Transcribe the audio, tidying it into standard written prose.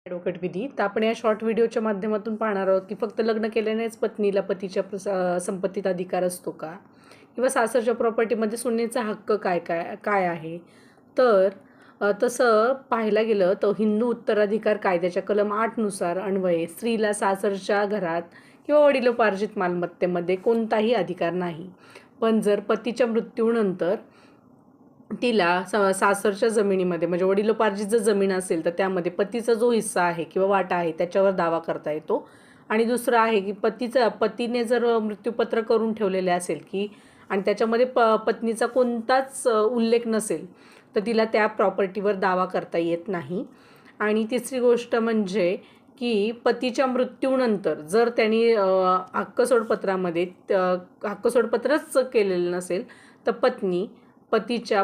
Advocate विधी. तर आपण या शॉर्ट व्हिडिओच्या माध्यमातून पाहणार आहोत की फक्त लग्न केल्यानेच पत्नीला पतीच्या संपत्तीत अधिकार असतो का, किंवा सासरच्या प्रॉपर्टीमध्ये सुनेचा हक्क काय काय काय आहे. तर तसं पाहायला गेलं तर हिंदू उत्तराधिकार कायद्याच्या कलम 8 नुसार अन्वये स्त्रीला सासरच्या घरात किंवा वडिलोपार्जित मालमत्तेमध्ये कोणताही अधिकार नाही. पण जर पतीच्या मृत्यूनंतर तिला सासरच्या जमिनीमध्ये म्हणजे वडिलोपार्जित जर जमीन असेल तर त्यामध्ये पतीचा जो हिस्सा आहे किंवा वाटा आहे त्याच्यावर दावा करता येतो. आणि दुसरं आहे की पतीने जर मृत्यूपत्र करून ठेवलेले असेल की आणि त्याच्यामध्ये पत्नीचा कोणताच उल्लेख नसेल तर तिला त्या प्रॉपर्टीवर दावा करता येत नाही. आणि तिसरी गोष्ट म्हणजे की पतीच्या मृत्यूनंतर जर त्यांनी हक्कसोडपत्रामध्ये हक्कसोडपत्रच केलेलं नसेल तर पत्नी पतीच्या